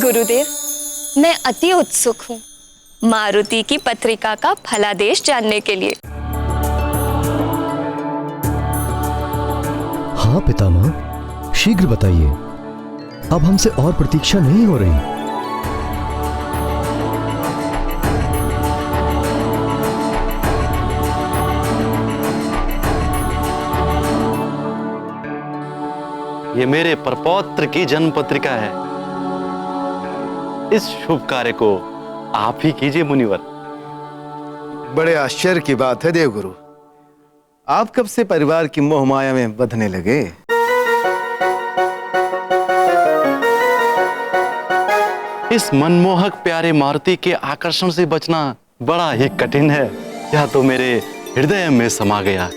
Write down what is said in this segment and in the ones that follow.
गुरुदेव, मैं अति उत्सुक हूँ मारुति की पत्रिका का फलादेश जानने के लिए। हाँ पितामह, शीघ्र बताइए, अब हमसे और प्रतीक्षा नहीं हो रही। ये मेरे परपौत्र की जन्म पत्रिका है। इस शुभ कार्य को आप ही कीजिए मुनिवर। बड़े आश्चर्य की बात है देवगुरु, आप कब से परिवार की मोह माया में बंधने लगे? इस मनमोहक प्यारे मारुति के आकर्षण से बचना बड़ा ही कठिन है। यह तो मेरे हृदय में समा गया।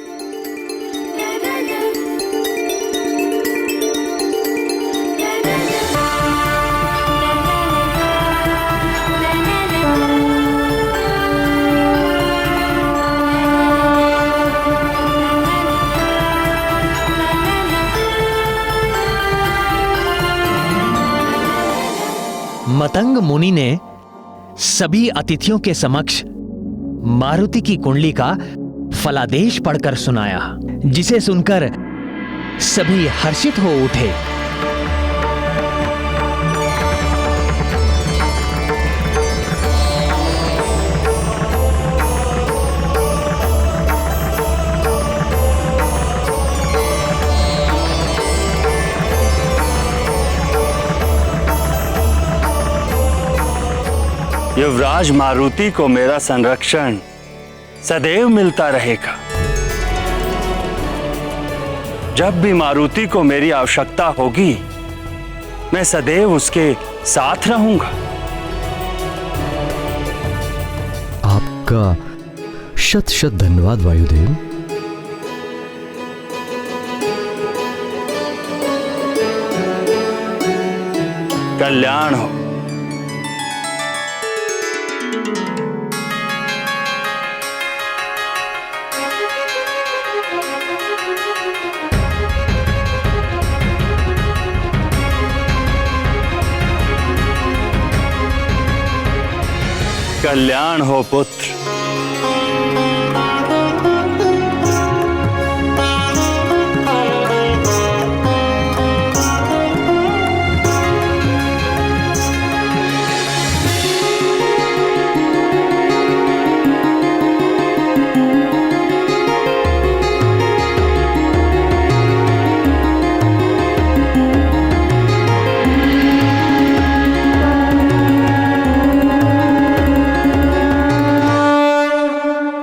मतंग मुनि ने सभी अतिथियों के समक्ष मारुति की कुंडली का फलादेश पढ़कर सुनाया, जिसे सुनकर सभी हर्षित हो उठे। युवराज मारुति को मेरा संरक्षण सदैव मिलता रहेगा। जब भी मारुति को मेरी आवश्यकता होगी, मैं सदैव उसके साथ रहूंगा। आपका शत शत धन्यवाद वायुदेव। कल्याण हो। कल्याण हो पुत्र।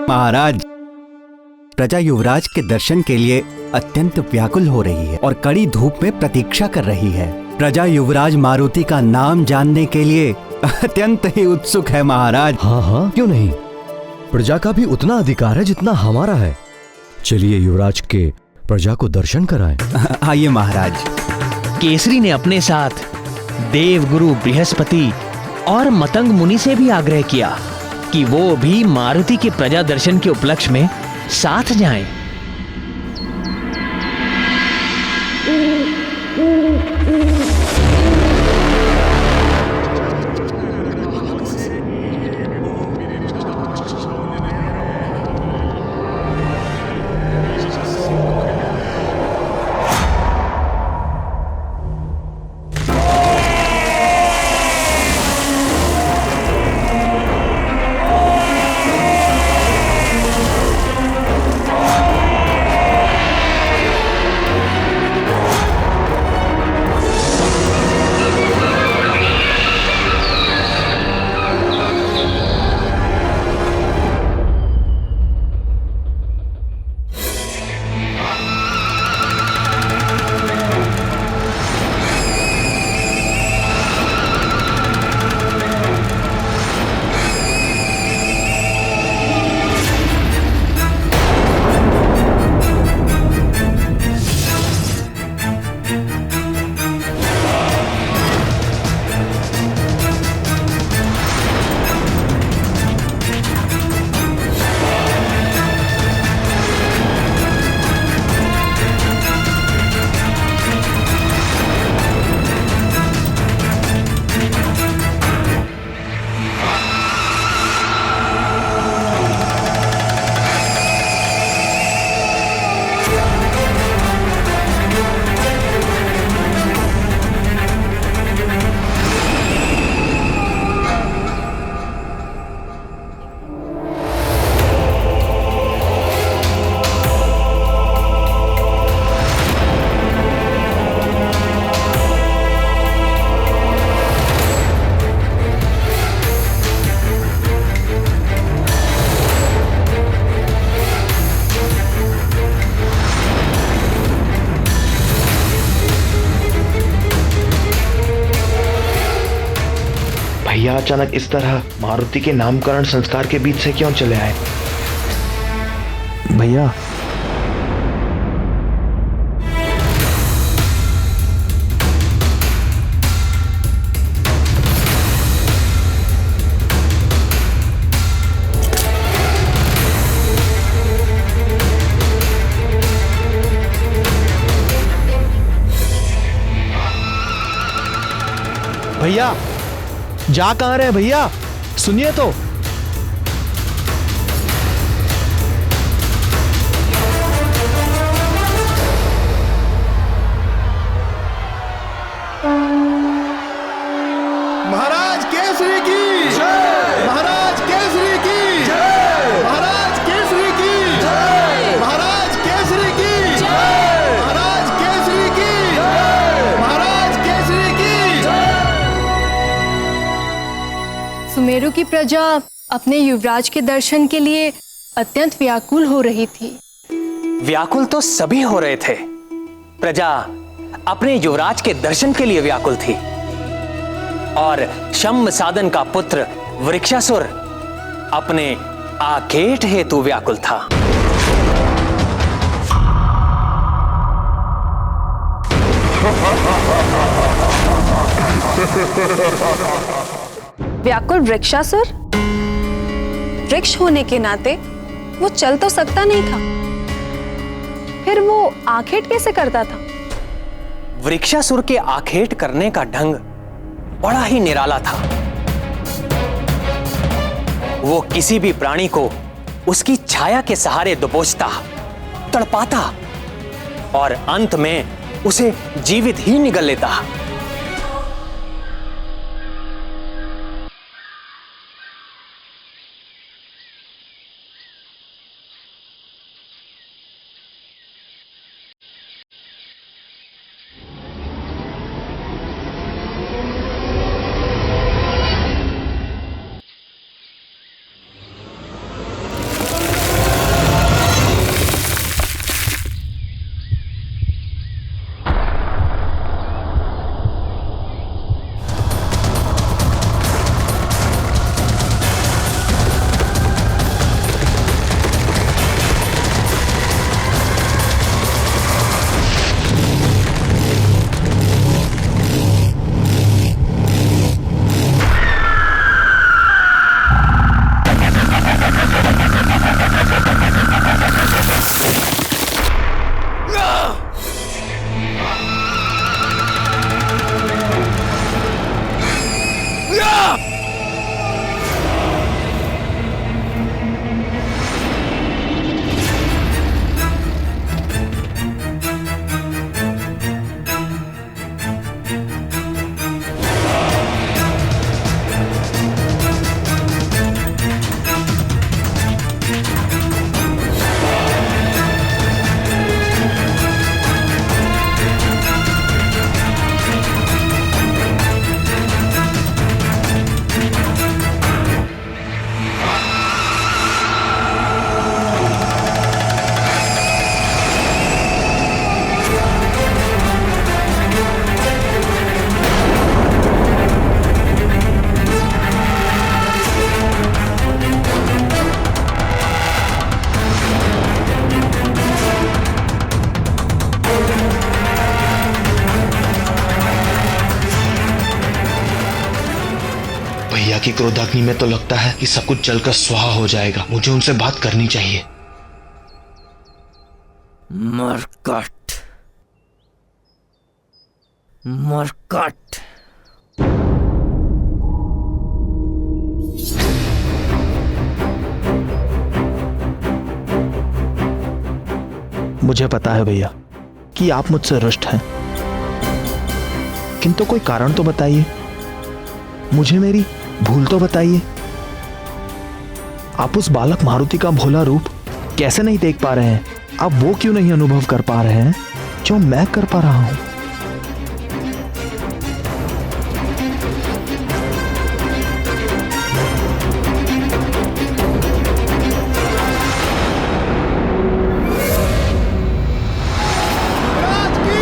महाराज, प्रजा युवराज के दर्शन के लिए अत्यंत व्याकुल हो रही है और कड़ी धूप में प्रतीक्षा कर रही है। प्रजा युवराज मारुति का नाम जानने के लिए अत्यंत ही उत्सुक है महाराज। हाँ हाँ, क्यों नहीं, प्रजा का भी उतना अधिकार है जितना हमारा है। चलिए युवराज के प्रजा को दर्शन कराएं। आइए महाराज। केसरी ने अपने साथ देवगुरु बृहस्पति और मतंग मुनि से भी आग्रह किया कि वो भी मारुति के प्रजा दर्शन के उपलक्ष्य में साथ जाएं। अचानक इस तरह मारुति के नामकरण संस्कार के बीच से क्यों चले आए? भैया, भैया जा कहां रहे भैया? सुनिए तो। महाराज केसरी की जय, महाराज केसरी की जय, महाराज केसरी की जय, महाराज केसरी की जय, महाराज केसरी की जय, महाराज केसरी की जय। सुमेरु की प्रजा अपने युवराज के दर्शन के लिए अत्यंत व्याकुल हो रही थी। व्याकुल तो सभी हो रहे थे। प्रजा अपने युवराज के दर्शन के लिए व्याकुल थी और शम्भ साधन का पुत्र वृक्षासुर अपने आखेट हेतु व्याकुल था। व्याकुल वृक्षासुर? वृक्ष होने के नाते वो चल तो सकता नहीं था, फिर वो आखेट कैसे करता था? वृक्षासुर के आखेट करने का ढंग बड़ा ही निराला था। वो किसी भी प्राणी को उसकी छाया के सहारे दबोचता, तड़पाता और अंत में उसे जीवित ही निगल लेता। भैया की क्रोधाग्नि में तो लगता है कि सब कुछ जलकर स्वाहा हो जाएगा। मुझे उनसे बात करनी चाहिए। मरकट, मरकट। मुझे पता है भैया कि आप मुझसे रुष्ट हैं, किंतु कोई कारण तो बताइए, मुझे मेरी भूल तो बताइए। आप उस बालक मारुति का भोला रूप कैसे नहीं देख पा रहे हैं? आप वो क्यों नहीं अनुभव कर पा रहे हैं जो मैं कर पा रहा हूं? युवराज की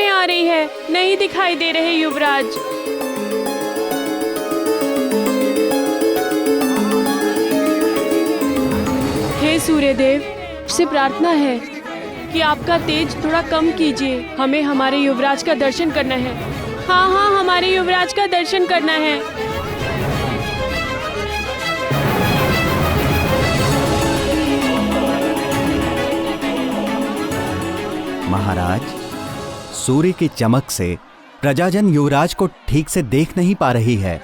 आवाजें आ रही है, नहीं दिखाई दे रहे युवराज। हे सूर्यदेव, से प्रार्थना है कि आपका तेज थोड़ा कम कीजिए। हमें हमारे युवराज का दर्शन करना है। हाँ हाँ, हमारे युवराज का दर्शन करना है। महाराज, सूर्य की चमक से प्रजाजन युवराज को ठीक से देख नहीं पा रही है।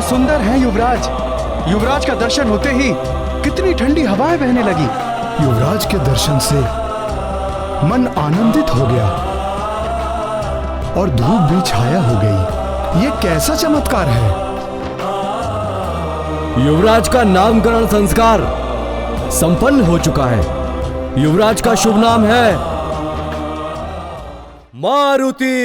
सुंदर हैं युवराज। युवराज का दर्शन होते ही कितनी ठंडी हवाएं बहने लगी। युवराज के दर्शन से मन आनंदित हो गया और धूप भी छाया हो गई। ये कैसा चमत्कार है। युवराज का नामकरण संस्कार संपन्न हो चुका है। युवराज का शुभ नाम है मारुति।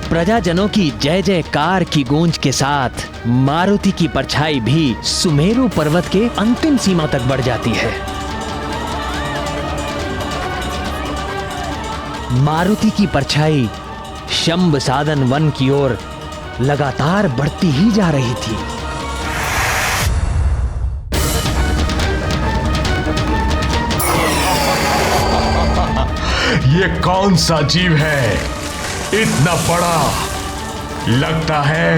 प्रजाजनों की जय जयकार की गूंज के साथ मारुति की परछाई भी सुमेरु पर्वत के अंतिम सीमा तक बढ़ जाती है। मारुति की परछाई शंभ साधन वन की ओर लगातार बढ़ती ही जा रही थी। ये कौन सा जीव है इतना बड़ा। लगता है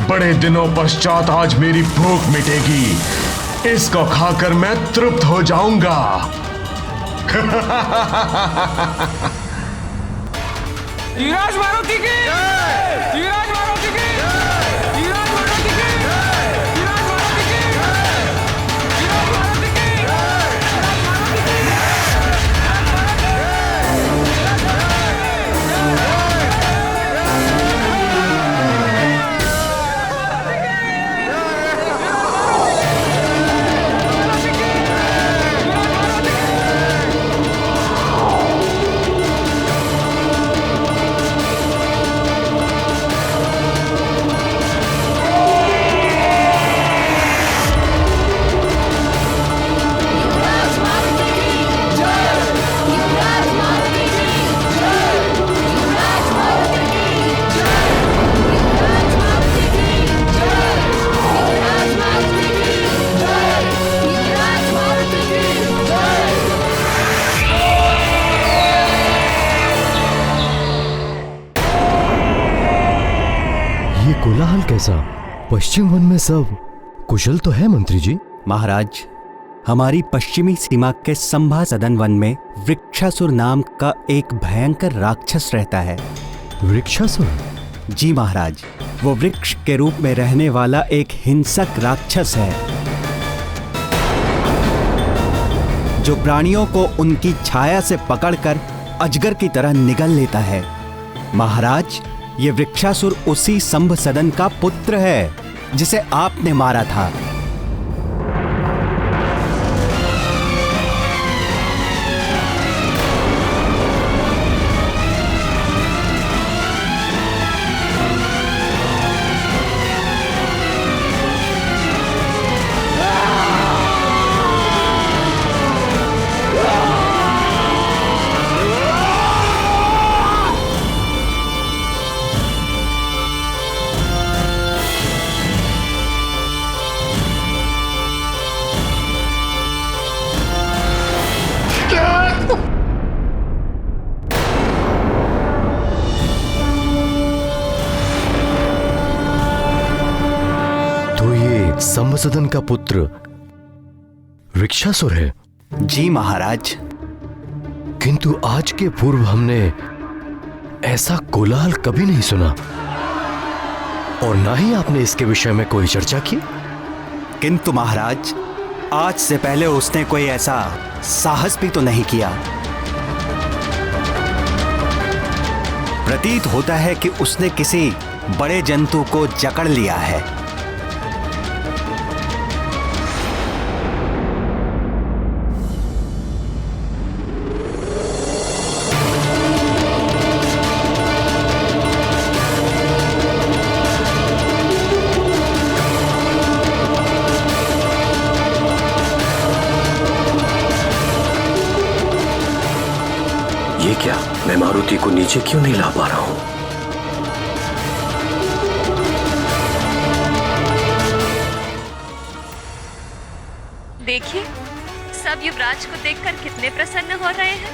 बड़े दिनों पश्चात आज मेरी भूख मिटेगी। इसको खाकर मैं तृप्त हो जाऊंगा। युवराज मारुति की जय! युवराज मारुति की जय! युवराज मारुति की जय! युवराज मारुति की जय! युवराज मारुति की जय! युवराज मारुति की कैसा? पश्चिम वन में सब कुशल तो है मंत्री जी? महाराज, हमारी पश्चिमी सीमा के संभा सदन वन में वृक्षासुर नाम का एक भयंकर राक्षस रहता है। वृक्षासुर? जी महाराज, वो वृक्ष के रूप में रहने वाला एक हिंसक राक्षस है जो प्राणियों को उनकी छाया से पकड़कर अजगर की तरह निगल लेता है। महाराज, ये वृक्षासुर उसी संभ सदन का पुत्र है जिसे आपने मारा था। संभसदन का पुत्र वृक्षासुर है? जी महाराज। किंतु आज के पूर्व हमने ऐसा कोलाहल कभी नहीं सुना और ना ही आपने इसके विषय में कोई चर्चा की। किंतु महाराज, आज से पहले उसने कोई ऐसा साहस भी तो नहीं किया। प्रतीत होता है कि उसने किसी बड़े जंतु को जकड़ लिया है। ये क्या? मैं मारुति को नीचे क्यों नहीं ला पा रहा हूं? देखिए, सब युवराज को देखकर कितने प्रसन्न हो रहे हैं।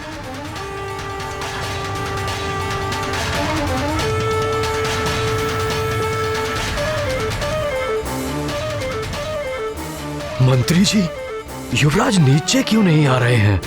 मंत्री जी, युवराज नीचे क्यों नहीं आ रहे हैं?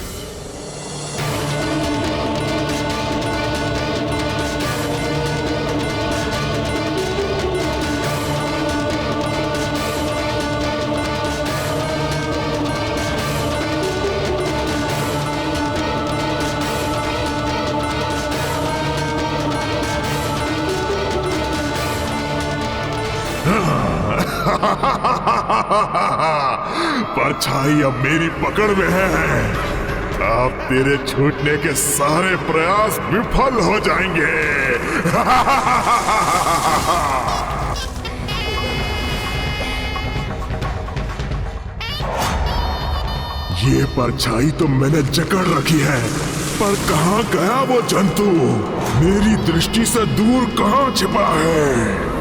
परछाई अब मेरी पकड़ में है। अब तेरे छूटने के सारे प्रयास विफल हो जाएंगे। ये परछाई तो मैंने जकड़ रखी है, पर कहां गया वो जंतु? मेरी दृष्टि से दूर कहां छिपा है?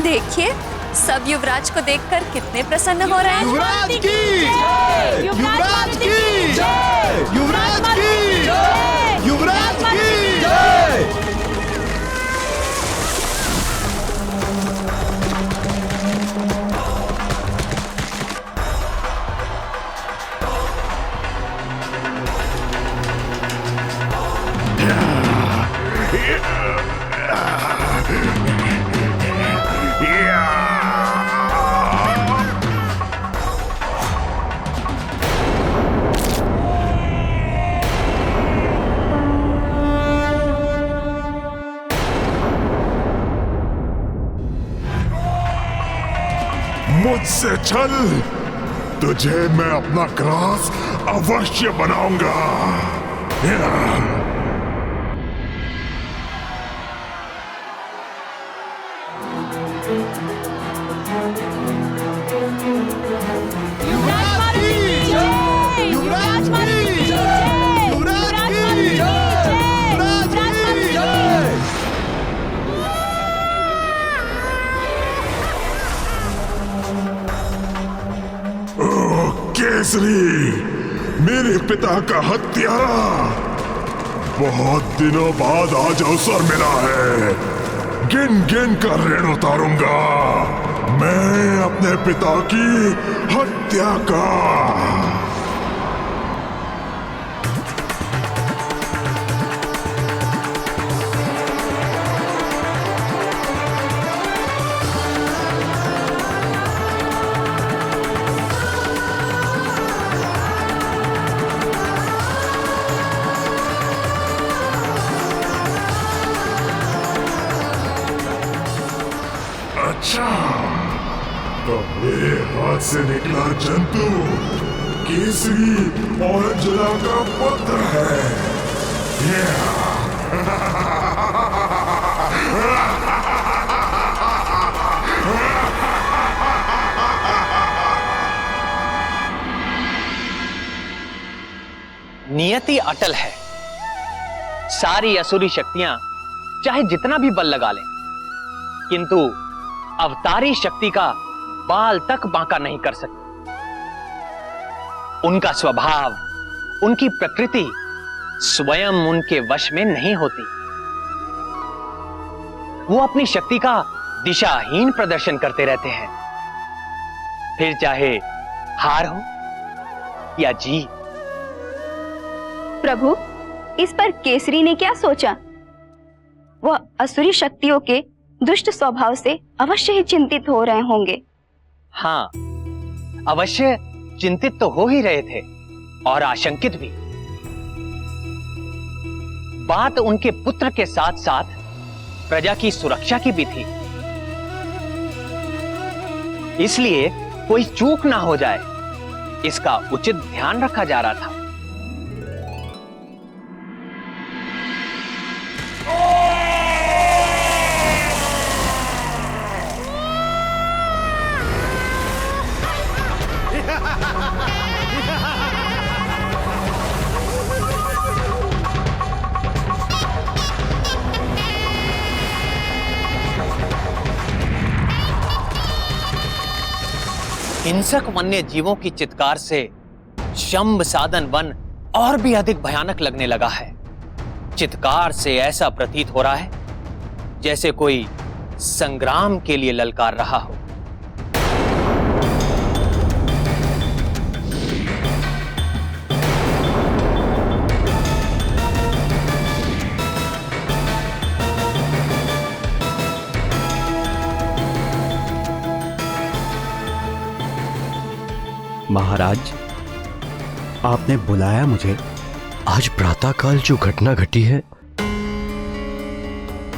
देखिए, सब युवराज को देखकर कितने प्रसन्न हो रहे हैं। युवराज की जय! युवराज की जय! युवराज की जय! युवराज की जय! मुझसे चल, तुझे मैं अपना ग्रास अवश्य बनाऊंगा। केसरी, पिता का हत्यारा। बहुत दिनों बाद आज अवसर मिला है, गिन गिन कर ऋण उतारूंगा मैं अपने पिता की हत्या का। अच्छा, तो मेरे हाथ से निकला जंतु केसरी और अंजना का पुत्र है। नियति अटल है। सारी असुरी शक्तियां चाहे जितना भी बल लगा लें, किंतु अवतारी शक्ति का बाल तक बांका नहीं कर सकती। उनका स्वभाव, उनकी प्रकृति स्वयं उनके वश में नहीं होती। वो अपनी शक्ति का दिशाहीन प्रदर्शन करते रहते हैं, फिर चाहे हार हो या जीत। प्रभु, इस पर केसरी ने क्या सोचा? वह असुरी शक्तियों के दुष्ट स्वभाव से अवश्य ही चिंतित हो रहे होंगे। हाँ, अवश्य चिंतित तो हो ही रहे थे और आशंकित भी। बात उनके पुत्र के साथ साथ प्रजा की सुरक्षा की भी थी, इसलिए कोई चूक ना हो जाए, इसका उचित ध्यान रखा जा रहा था। हिंसक वन्य जीवों की चित्कार से शंभ साधन वन और भी अधिक भयानक लगने लगा है। चित्कार से ऐसा प्रतीत हो रहा है जैसे कोई संग्राम के लिए ललकार रहा हो। महाराज, आपने बुलाया मुझे? आज प्रातःकाल जो घटना घटी है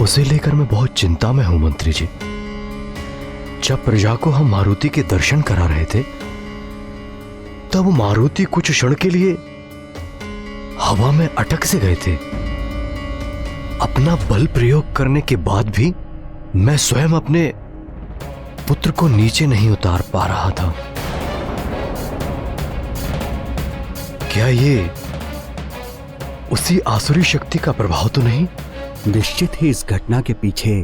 उसे लेकर मैं बहुत चिंता में हूं मंत्री जी। जब प्रजा को हम मारुति के दर्शन करा रहे थे, तब मारुति कुछ क्षण के लिए हवा में अटक से गए थे। अपना बल प्रयोग करने के बाद भी मैं स्वयं अपने पुत्र को नीचे नहीं उतार पा रहा था। क्या ये उसी आसुरी शक्ति का प्रभाव तो नहीं? निश्चित ही इस घटना के पीछे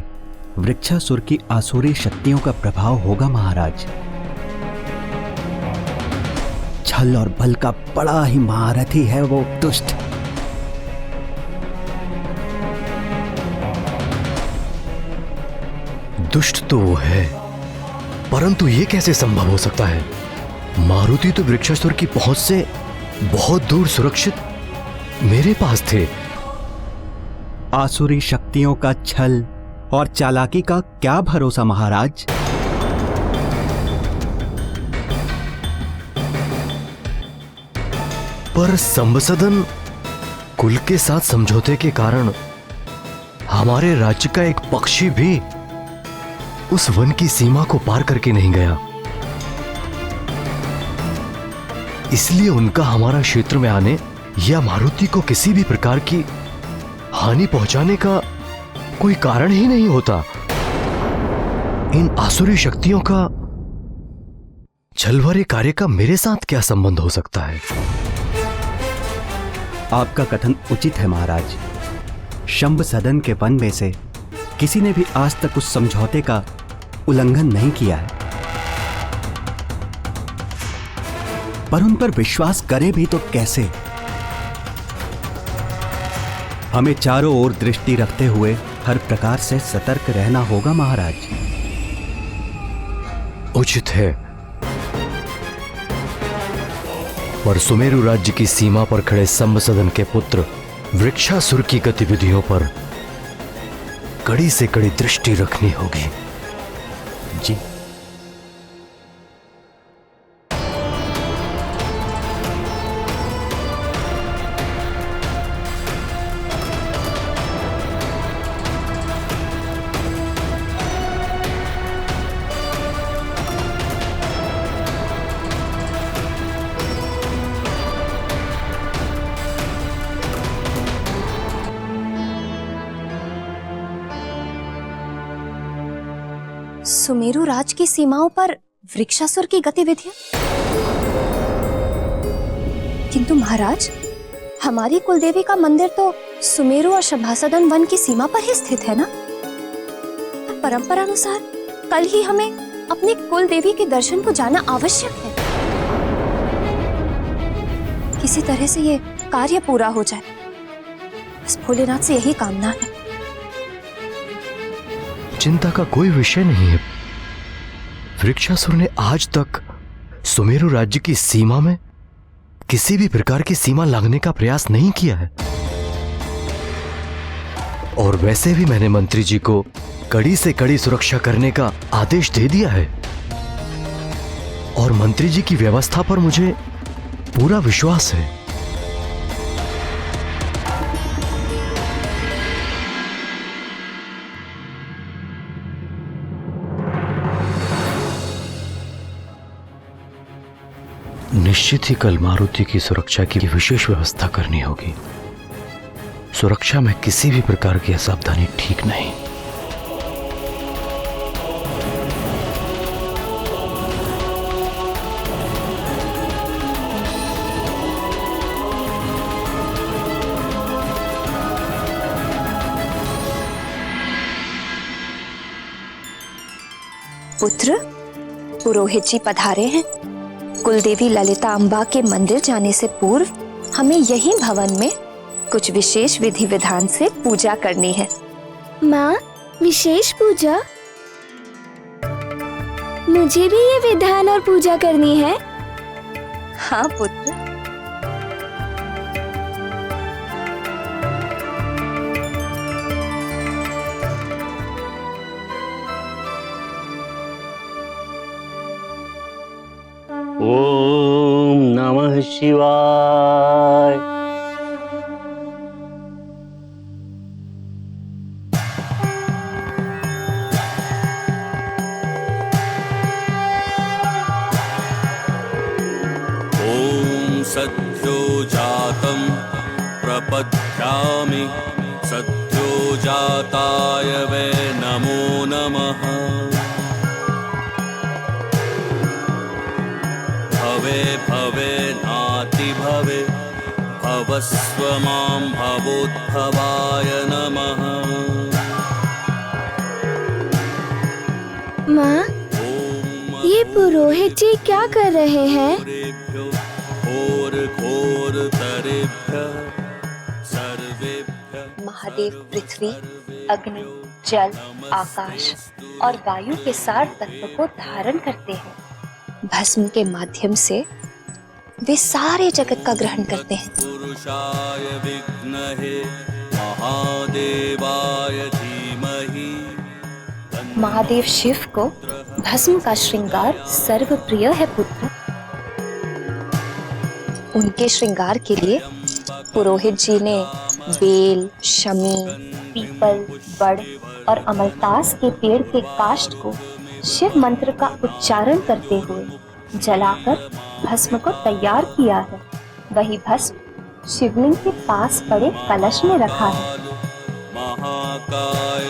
वृक्षासुर की आसुरी शक्तियों का प्रभाव होगा महाराज। छल और बल का बड़ा ही महारथी है वो दुष्ट। दुष्ट तो वो है, परंतु ये कैसे संभव हो सकता है? मारुति तो वृक्षासुर की पहुंच से बहुत दूर सुरक्षित मेरे पास थे। आसुरी शक्तियों का छल और चालाकी का क्या भरोसा महाराज? पर संबसदन कुल के साथ समझौते के कारण हमारे राज्य का एक पक्षी भी उस वन की सीमा को पार करके नहीं गया। इसलिए उनका हमारा क्षेत्र में आने या मारुति को किसी भी प्रकार की हानि पहुंचाने का कोई कारण ही नहीं होता। इन आसुरी शक्तियों का छलवरे कार्य का मेरे साथ क्या संबंध हो सकता है? आपका कथन उचित है महाराज। शंभ सदन के वन में से किसी ने भी आज तक उस समझौते का उल्लंघन नहीं किया है, पर उन पर विश्वास करे भी तो कैसे? हमें चारों ओर दृष्टि रखते हुए हर प्रकार से सतर्क रहना होगा महाराज। उचित है, पर सुमेरु राज्य की सीमा पर खड़े सम्भसदन के पुत्र वृक्षासुर की गतिविधियों पर कड़ी से कड़ी दृष्टि रखनी होगी। जी। सुमेरु राज की सीमाओं पर वृक्षासुर की गतिविधियां? किंतु महाराज, हमारी कुलदेवी का मंदिर तो सुमेरु और सभासदन वन की सीमा पर ही स्थित है ना? परंपरा अनुसार कल ही हमें अपनी कुलदेवी के दर्शन को जाना आवश्यक है। किसी तरह से ये कार्य पूरा हो जाए, बस भोलेनाथ से यही कामना है। चिंता का कोई विषय नहीं है। वृक्षासुर ने आज तक सुमेरु राज्य की सीमा में किसी भी प्रकार की सीमा लांघने का प्रयास नहीं किया है। और वैसे भी मैंने मंत्री जी को कड़ी से कड़ी सुरक्षा करने का आदेश दे दिया है। और मंत्री जी की व्यवस्था पर मुझे पूरा विश्वास है। निश्चित ही कल मारुति की सुरक्षा की विशेष व्यवस्था करनी होगी। सुरक्षा में किसी भी प्रकार की असावधानी ठीक नहीं। पुत्र, पुरोहित जी पधारे हैं। कुलदेवी ललिता अम्बा के मंदिर जाने से पूर्व हमें यही भवन में कुछ विशेष विधि विधान से पूजा करनी है। माँ, विशेष पूजा? मुझे भी ये विधान और पूजा करनी है। हाँ पुत्र। ओम नमः शिवाय। ओम सद्यो जातं प्रपद्यामि सद्यो जाताय वै नमो नमः। भवे भवे नाति भवे भवस्व मां भवोद्भवाय नमः। माँ, ये पुरोहित जी क्या कर रहे हैं? घोर घोर तरेभ्यः सर्वेभ्यः। महादेव पृथ्वी, अग्नि, जल, आकाश और वायु के सार तत्व को धारण करते हैं। भस्म के माध्यम से वे सारे जगत का ग्रहण करते हैं। पुरुषाय विद्महे महादेवाय धीमहि। महादेव शिव को भस्म का श्रृंगार सर्वप्रिय है पुत्र। उनके श्रृंगार के लिए पुरोहित जी ने बेल, शमी, पीपल, बड़ और अमलतास के पेड़ के काष्ठ को शिव मंत्र का उच्चारण करते हुए जलाकर भस्म को तैयार किया है। वही भस्म शिवलिंग के पास पड़े कलश में रखा है। महाकाय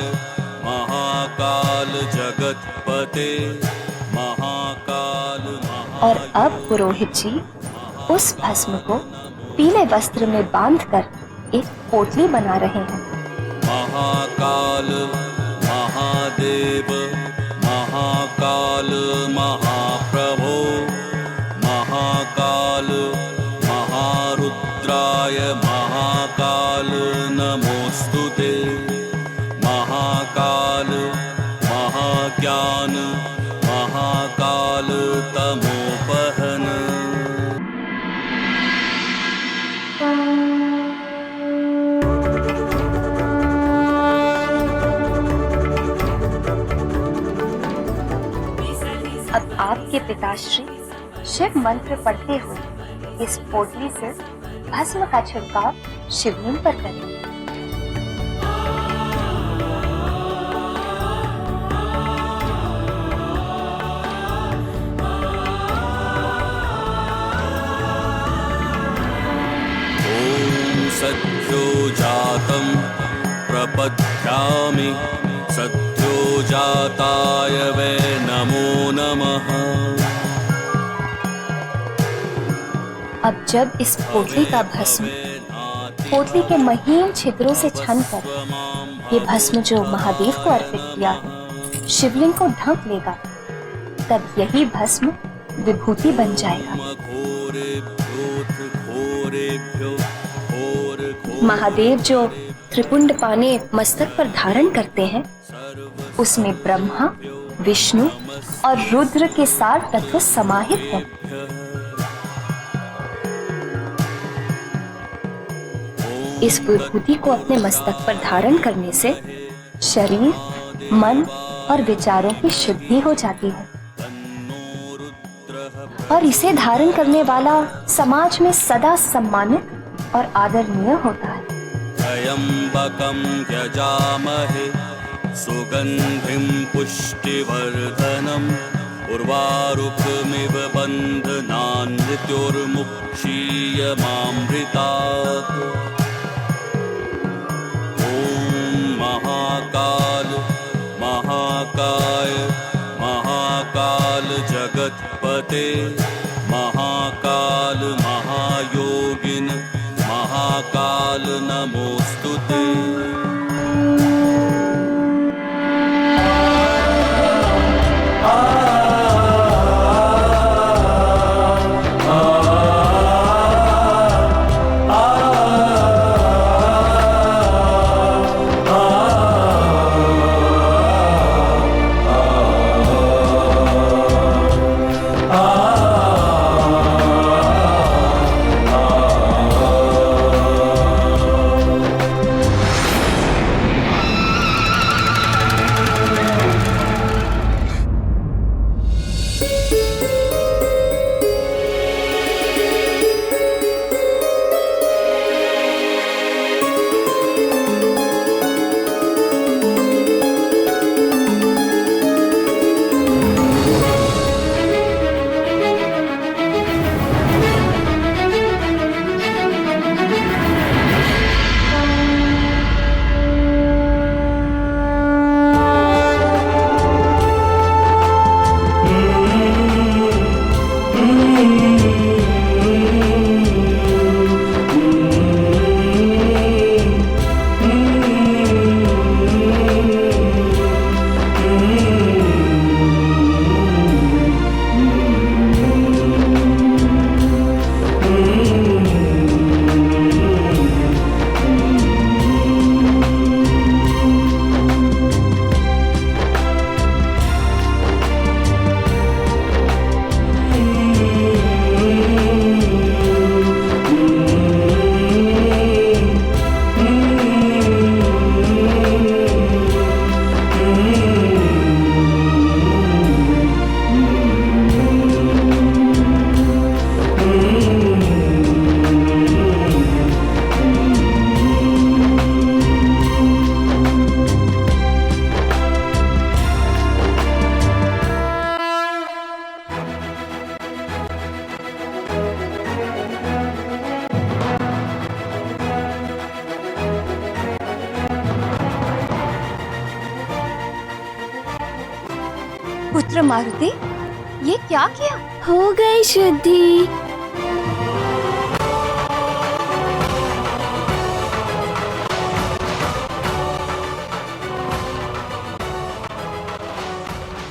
महाकाल जगतपते महाकाल। और अब पुरोहित जी उस भस्म को पीले वस्त्र में बांधकर एक पोटली बना रहे हैं। महाकाल महादेव महाकाल महाप्रभो महाकाल महारुद्राय महाकाल नमो के पिताश्री शिव मंत्र पढ़ते हुए इस पोटली से भस्म का छिड़काव शिवलिंग पर करें। सत्यो जातं प्रपद्यामि सत्यो जाताय वै नमो नमः। अब जब इस पोटली का भस्म पोटली के महीन छिद्रों से छनकर ये भस्म जो महादेव को अर्पित किया है शिवलिंग को ढक लेगा, तब यही भस्म विभूति बन जाएगा। महादेव जो त्रिपुंड पाने मस्तक पर धारण करते हैं, उसमें ब्रह्मा, विष्णु और रुद्र के 7 तत्व समाहित हैं। इस विभूति को अपने मस्तक पर धारण करने से शरीर, मन और विचारों की शुद्धि हो जाती है और इसे धारण करने वाला समाज में सदा सम्मानित और आदरणीय होता है। त्र्यंबकं यजामहे सुगंधिं पुष्टिवर्धनम् उर्वारुकमिव बन्धनान् मृत्युर्मुक्षीयमामृतात्। ॐ महाकाल महाकाय महाकाल जगत्पते महाकाल महायोगिन महाकाल नमोस्तुते। पुत्र मारुति, ये क्या किया? हो गई शुद्धि।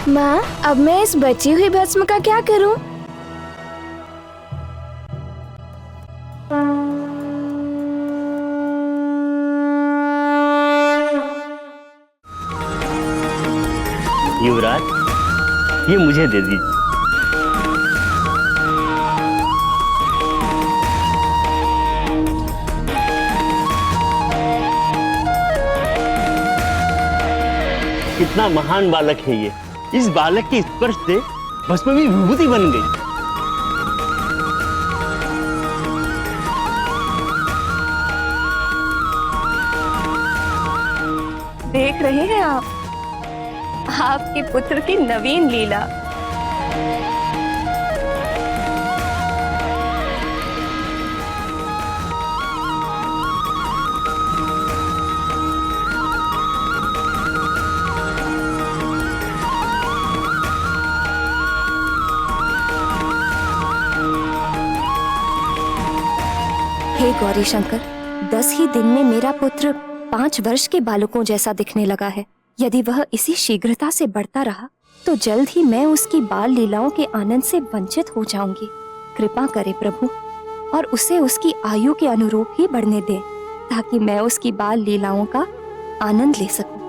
माँ, अब मैं इस बची हुई भस्म का क्या करूं? युवराज, ये मुझे दे दीजिए। कितना महान बालक है ये। इस बालक के स्पर्श से भस्म भी विभूति बन गई। देख रहे हैं आप आपके पुत्र की नवीन लीला। हे गौरी शंकर, 10 ही दिन में मेरा पुत्र 5 वर्ष के बालकों जैसा दिखने लगा है। यदि वह इसी शीघ्रता से बढ़ता रहा तो जल्द ही मैं उसकी बाल लीलाओं के आनंद से वंचित हो जाऊंगी। कृपा करे प्रभु और उसे उसकी आयु के अनुरूप ही बढ़ने दें, ताकि मैं उसकी बाल लीलाओं का आनंद ले सकूं।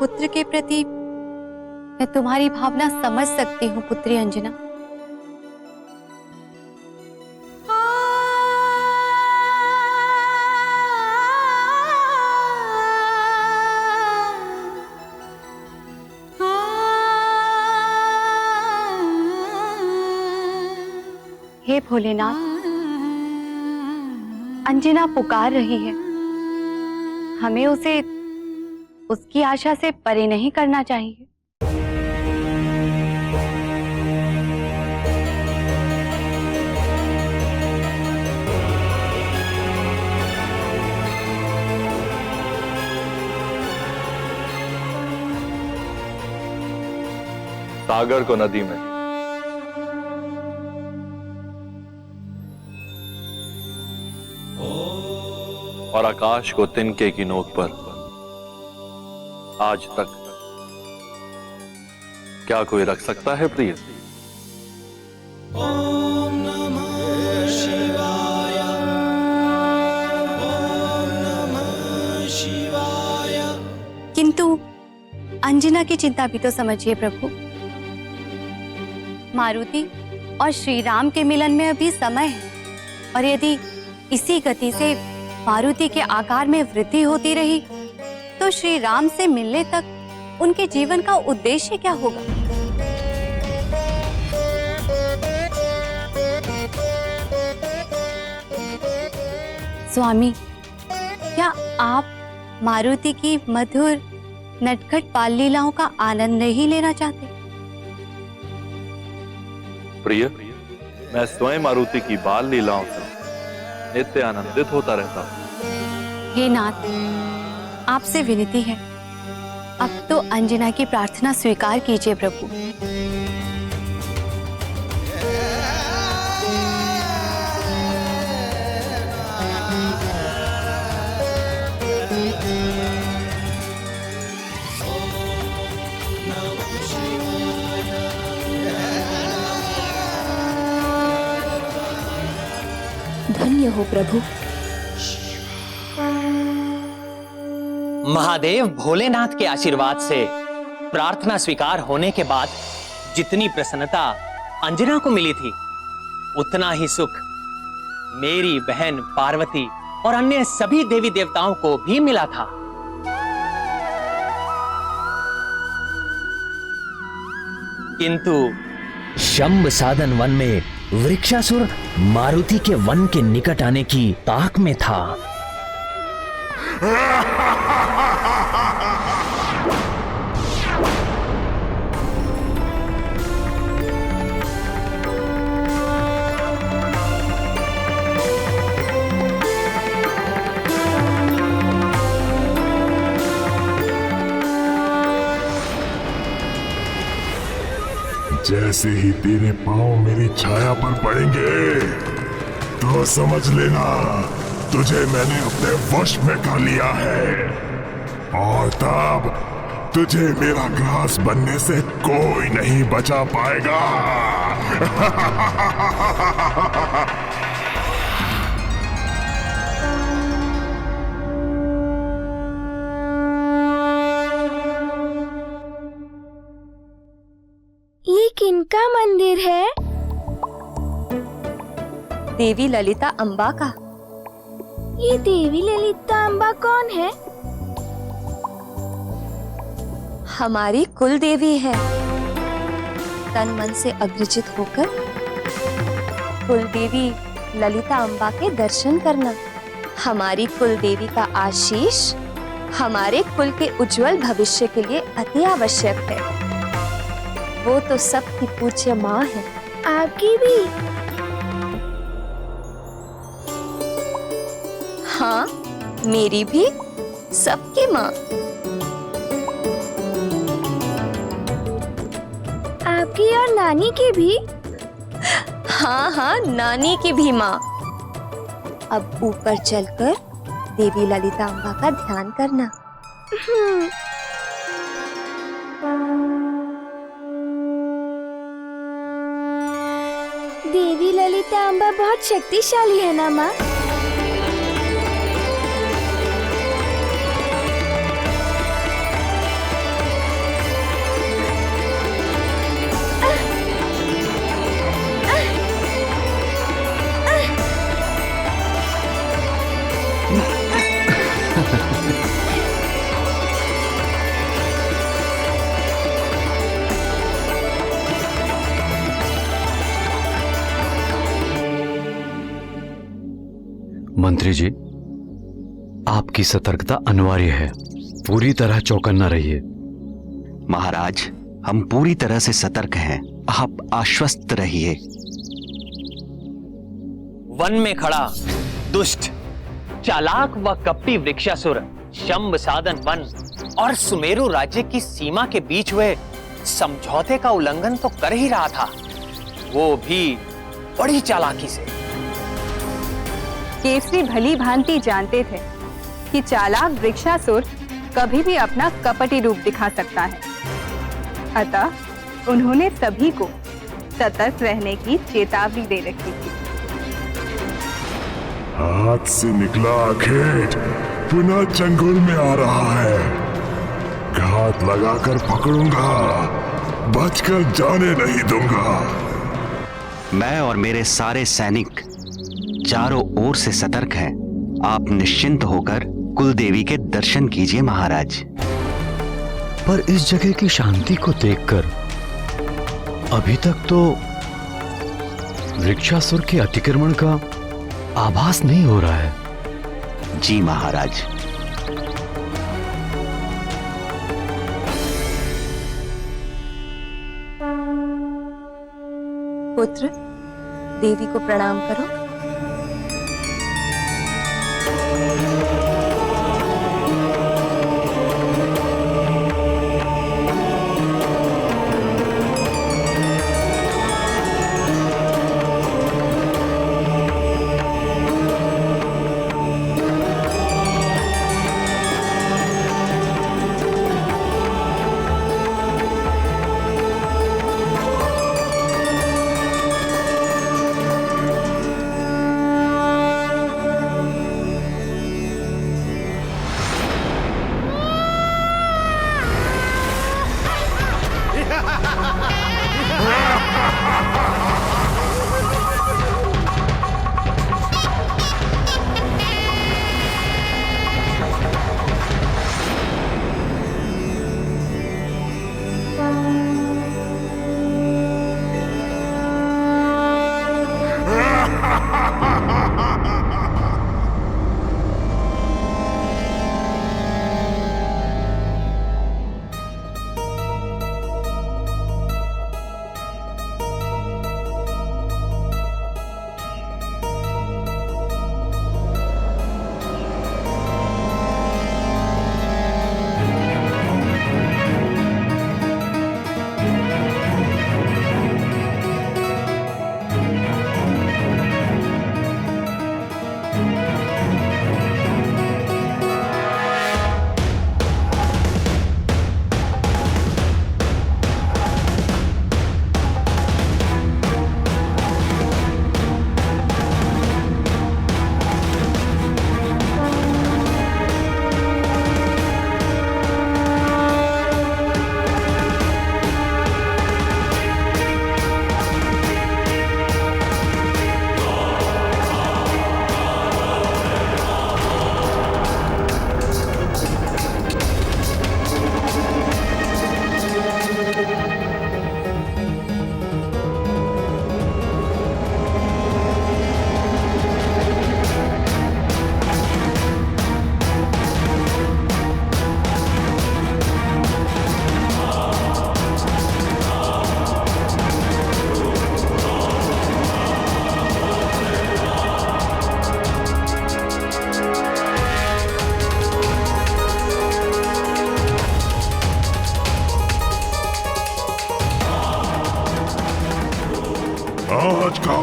पुत्र के प्रति मैं तुम्हारी भावना समझ सकती हूँ पुत्री अंजना। हे भोलेनाथ, अंजना पुकार रही है, हमें उसे उसकी आशा से परे नहीं करना चाहिए। सागर को नदी में, और आकाश को तिनके की नोक पर आज तक क्या कोई रख सकता है प्रिय? ओम नमः शिवाय, ओम नमः शिवाय। किंतु अंजना की चिंता भी तो समझिए प्रभु। मारुति और श्री राम के मिलन में अभी समय है, और यदि इसी गति से मारुति के आकार में वृद्धि होती रही तो श्री राम से मिलने तक उनके जीवन का उद्देश्य क्या होगा? स्वामी, क्या आप मारुति की मधुर नटखट बाल लीलाओं का आनंद नहीं लेना चाहते? प्रिय, मैं स्वयं मारुति की बाल लीलाओं से नित्य आनंदित होता रहता हूं। हे नाथ, आपसे विनती है, अब तो अंजना की प्रार्थना स्वीकार कीजिए प्रभु। धन्य हो प्रभु। महादेव भोलेनाथ के आशीर्वाद से प्रार्थना स्वीकार होने के बाद जितनी प्रसन्नता अंजना को मिली थी, उतना ही सुख मेरी बहन पार्वती और अन्य सभी देवी देवताओं को भी मिला था। किंतु शंभ साधन वन में वृक्षासुर मारुति के वन के निकट आने की ताक में था। जैसे ही तेरे पांव मेरी छाया पर पड़ेंगे तो समझ लेना तुझे मैंने अपने वश में कर लिया है, और तब तुझे मेरा ग्रास बनने से कोई नहीं बचा पाएगा। ये किनका मंदिर है? देवी ललिता अम्बा का। ये देवी ललिता अम्बा कौन है? हमारी कुल देवी है। तन मन से अग्रजित होकर कुल देवी ललिता अम्बा के दर्शन करना हमारी कुल देवी का आशीष हमारे कुल के उज्जवल भविष्य के लिए अति आवश्यक है। वो तो सबकी पूज्य माँ है। आपकी भी? हाँ, मेरी भी, सबकी माँ। आपकी और नानी की भी? हाँ हाँ, नानी की भी माँ। अब ऊपर चलकर देवी ललिता अम्बा का ध्यान करना। देवी ललिता अम्बा बहुत शक्तिशाली है ना माँ? मंत्री जी, आपकी सतर्कता अनिवार्य है। पूरी तरह चौकन्ना रहिए। महाराज, हम पूरी तरह से सतर्क हैं। आप आश्वस्त रहिए। वन में खड़ा दुष्ट, चालाक व कपटी वृक्षासुर शंभ साधन वन और सुमेरु राज्य की सीमा के बीच हुए समझौते का उल्लंघन तो कर ही रहा था, वो भी बड़ी चालाकी से। केसरी भली भांति जानते थे कि चालाक वृक्षासुर कभी भी अपना कपटी रूप दिखा सकता है, अतः उन्होंने सभी को सतर्क रहने की चेतावनी दे रखी थी। हाथ से निकला खेत पुनः चंगुल में आ रहा है। घात लगाकर पकड़ूंगा, बचकर जाने नहीं दूंगा। मैं और मेरे सारे सैनिक चारों ओर से सतर्क हैं। आप निश्चिंत होकर कुल देवी के दर्शन कीजिए महाराज। पर इस जगह की शांति को देखकर अभी तक तो वृक्षासुर के अतिक्रमण का आभास नहीं हो रहा है। जी महाराज। पुत्र, देवी को प्रणाम करो।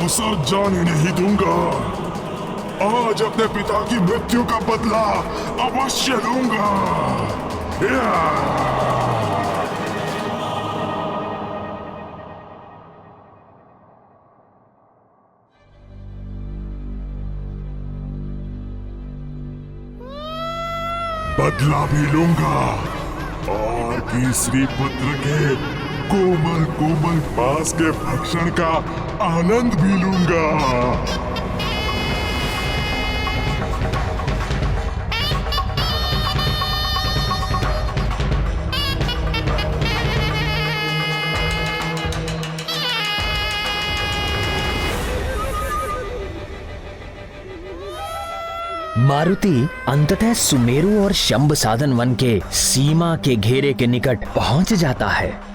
अवसर जाने नहीं दूंगा। आज अपने पिता की मृत्यु का बदला अवश्य लूंगा। बदला भी लूंगा और केसरी पुत्र के कोमल कोमल पास के भक्षण का आनंद भी लूंगा। मारुति अंततः सुमेरु और शंभ साधन वन के सीमा के घेरे के निकट पहुंच जाता है।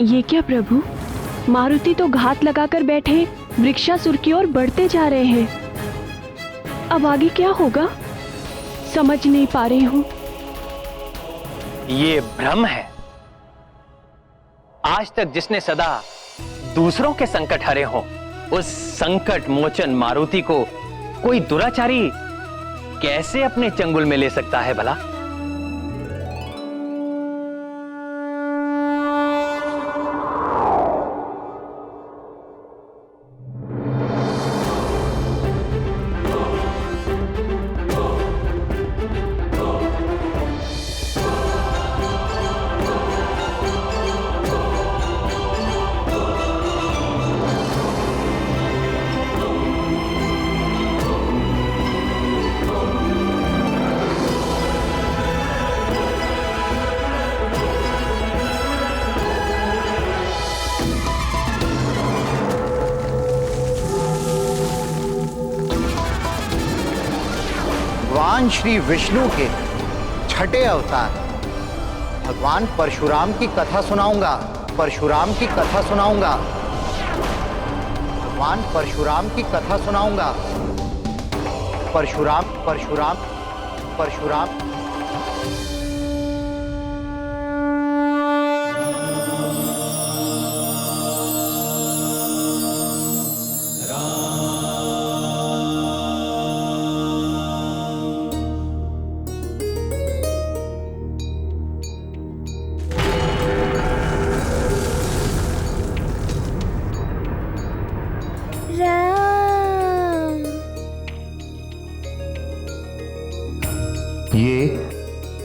ये क्या प्रभु, मारुति तो घात लगाकर बैठे वृक्षासुर की ओर बढ़ते जा रहे हैं। अब आगे क्या होगा समझ नहीं पा रही हूँ। ये भ्रम है। आज तक जिसने सदा दूसरों के संकट हरे हो, उस संकट मोचन मारुति को कोई दुराचारी कैसे अपने चंगुल में ले सकता है भला? भगवान श्री विष्णु के छठे अवतार भगवान परशुराम की कथा सुनाऊंगा। परशुराम की कथा सुनाऊंगा। भगवान परशुराम की कथा सुनाऊंगा। परशुराम परशुराम परशुराम। ये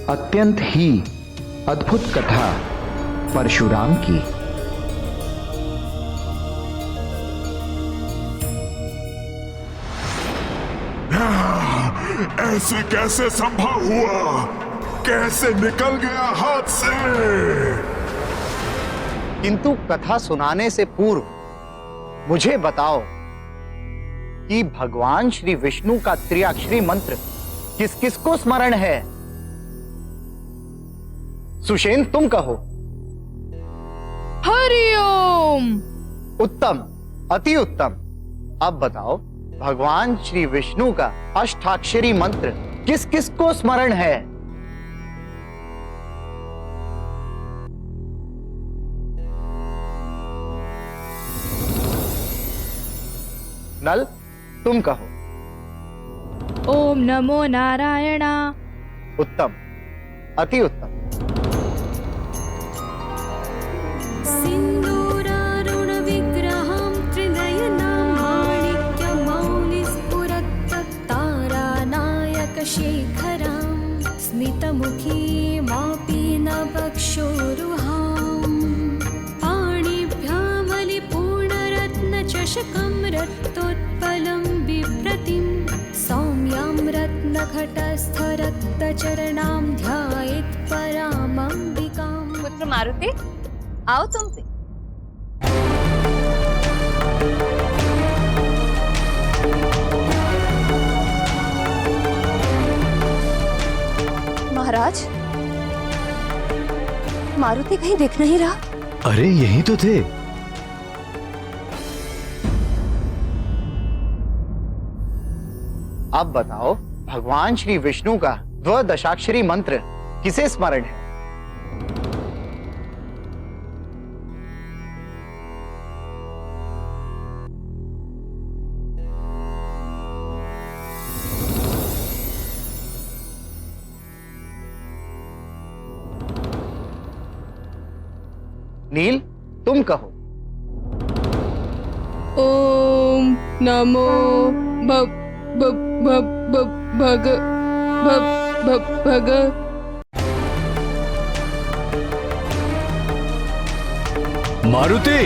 अत्यंत ही अद्भुत कथा परशुराम की। ऐसे कैसे संभव हुआ? कैसे निकल गया हाथ से? किंतु कथा सुनाने से पूर्व मुझे बताओ कि भगवान श्री विष्णु का त्रिअक्षरी मंत्र किस किस को स्मरण है? सुषेण तुम कहो। हरिओम। उत्तम, अति उत्तम। अब बताओ भगवान श्री विष्णु का अष्टाक्षरी मंत्र किस किस को स्मरण है? नल तुम कहो। ओम नमो नारायणा। उत्तम, अति उत्तम। सिन्दूरारुण विग्रहं त्रिनयनं माणिक्यमौलिस्फुरत्तारानायक शेखरं स्मितमुखीमापि न वक्षोरुहां पाणिभ्यां मशकं रक्तोत्पलं बिभ्रतिं सौम्यां रत्नघटस्थरक्तचरणां ध्यायेत् परामम्बिकां। पुत्र मारुति, आओ तुम भी। महाराज, मारुति कहीं दिख नहीं रहा। अरे यही तो थे। अब बताओ, भगवान श्री विष्णु का द्वादशाक्षरी मंत्र किसे स्मरण है? नील, तुम कहो। ओम नमो भग मारुति,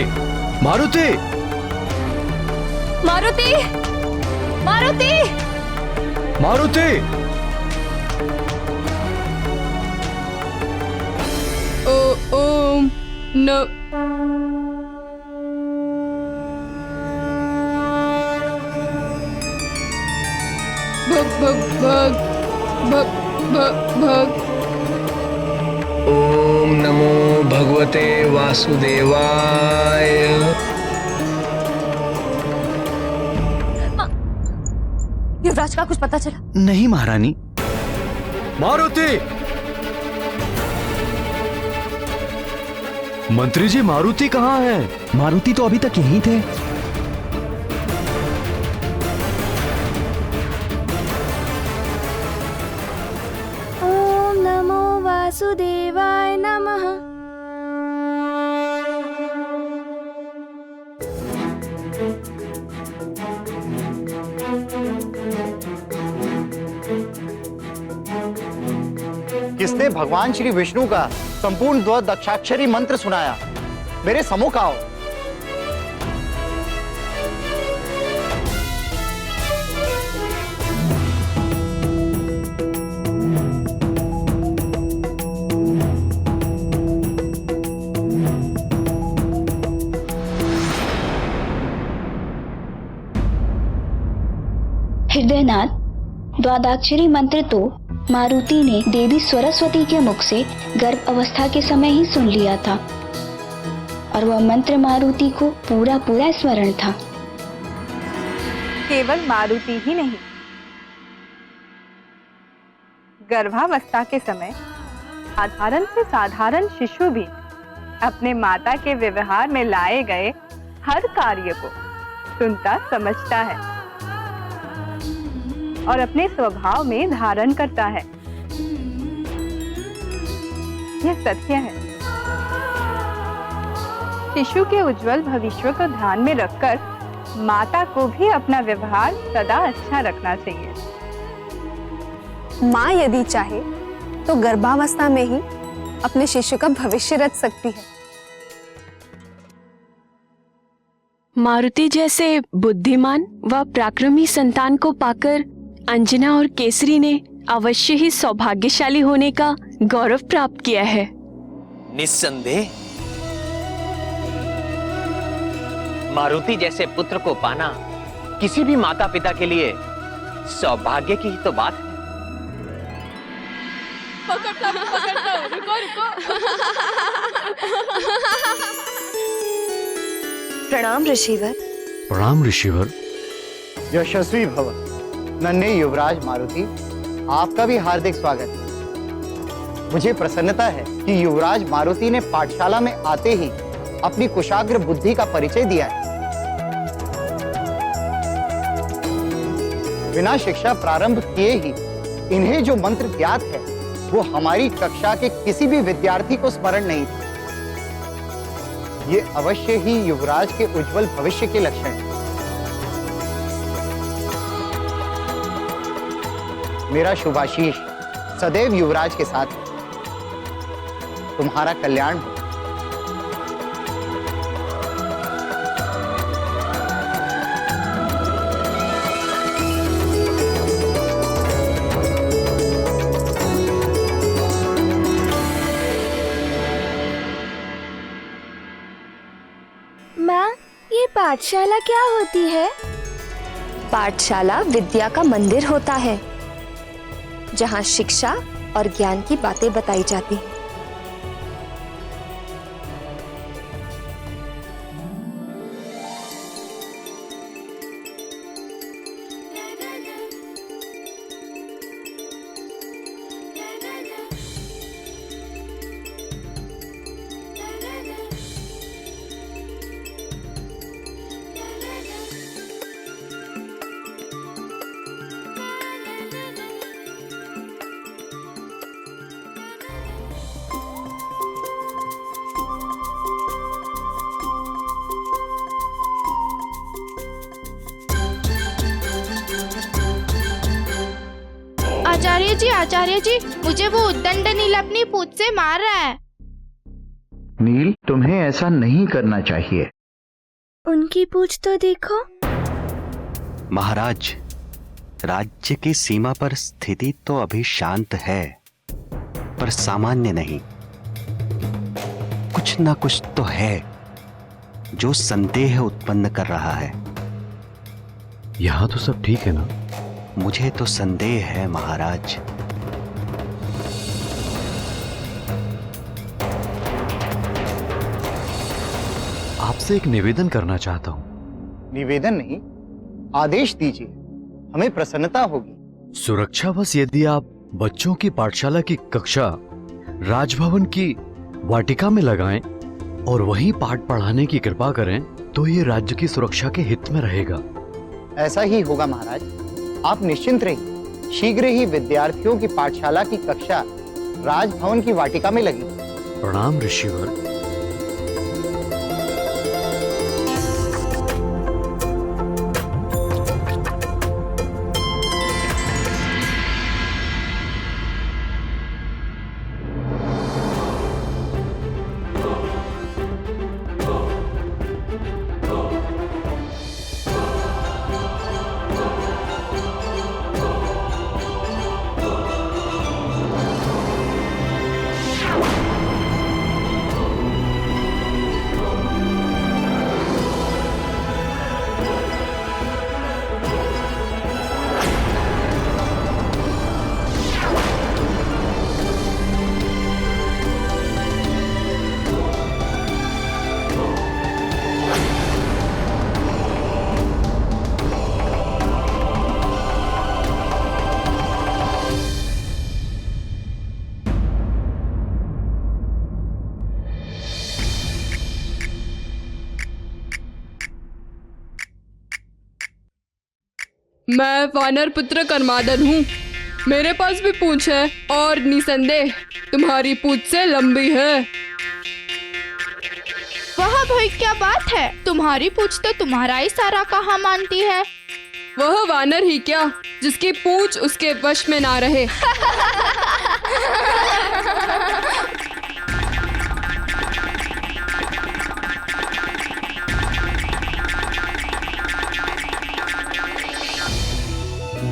मारुति, मारुति, मारुति, मारुति। ओम न ओम नमो भगवते वासुदेवाय। युवराज का कुछ पता चला? नहीं महारानी। मारुति, मंत्री जी मारुति कहाँ है? मारुति तो अभी तक यहीं थे। ओम नमो वासुदेवाय नमः। किसने भगवान श्री विष्णु का संपूर्ण द्वादशाक्षरी मंत्र सुनाया? मेरे सम्मुख आओ। हृदयनाथ, द्वादशाक्षरी मंत्र तो मारुति ने देवी सरस्वती के मुख से गर्भ अवस्था के समय ही सुन लिया था और वह मंत्र मारुति को पूरा पूरा स्मरण था। केवल मारुति ही नहीं, गर्भावस्था के समय साधारण से साधारण शिशु भी अपने माता के व्यवहार में लाए गए हर कार्य को सुनता समझता है और अपने स्वभाव में धारण करता है। यह सत्य है। शिशु के उज्जवल भविष्य को ध्यान में रखकर माता को भी अपना व्यवहार सदा अच्छा रखना चाहिए। माँ यदि चाहे तो गर्भावस्था में ही अपने शिशु का भविष्य रच सकती है। मारुति जैसे बुद्धिमान व पराक्रमी संतान को पाकर अंजना और केसरी ने अवश्य ही सौभाग्यशाली होने का गौरव प्राप्त किया है। निस्संदेह मारुति जैसे पुत्र को पाना किसी भी माता पिता के लिए सौभाग्य की ही तो बात है। रुको रुको। प्रणाम ऋषिवर। प्रणाम ऋषिवर। यशस्वी भव। नन्हे युवराज मारुति, आपका भी हार्दिक स्वागत है। मुझे प्रसन्नता है कि युवराज मारुति ने पाठशाला में आते ही अपनी कुशाग्र बुद्धि का परिचय दिया है। बिना शिक्षा प्रारंभ किए ही इन्हें जो मंत्र ज्ञात है वो हमारी कक्षा के किसी भी विद्यार्थी को स्मरण नहीं था। ये अवश्य ही युवराज के उज्जवल भविष्य के लक्षण हैं। मेरा शुभाशीष सदैव युवराज के साथ है। तुम्हारा कल्याण हो। पाठशाला क्या होती है? पाठशाला विद्या का मंदिर होता है, जहाँ शिक्षा और ज्ञान की बातें बताई जाती हैं। आचार्य जी, मुझे वो उद्दंड नील अपनी पूंछ से मार रहा है। नील, तुम्हें ऐसा नहीं करना चाहिए। उनकी पूंछ तो देखो। महाराज, राज्य की सीमा पर स्थिति तो अभी शांत है, पर सामान्य नहीं। कुछ ना कुछ तो है जो संदेह उत्पन्न कर रहा है। यहां तो सब ठीक है ना? मुझे तो संदेह है महाराज। आपसे एक निवेदन करना चाहता हूं। निवेदन नहीं, आदेश दीजिए, हमें प्रसन्नता होगी। सुरक्षावश यदि आप बच्चों की पाठशाला की कक्षा राजभवन की वाटिका में लगाएं और वहीं पाठ पढ़ाने की कृपा करें तो ये राज्य की सुरक्षा के हित में रहेगा। ऐसा ही होगा महाराज, आप निश्चिंत रहिए। शीघ्र ही विद्यार्थियों की पाठशाला की कक्षा राजभवन की वाटिका में लगी। प्रणाम ऋषिवर। मैं वानर पुत्र कर्मादन हूँ। मेरे पास भी पूंछ है और निसंदेह तुम्हारी पूंछ से लंबी है। वह भाई क्या बात है, तुम्हारी पूंछ तो तुम्हारा ही सारा कहा मानती है। वह वानर ही क्या जिसकी पूंछ उसके वश में ना रहे।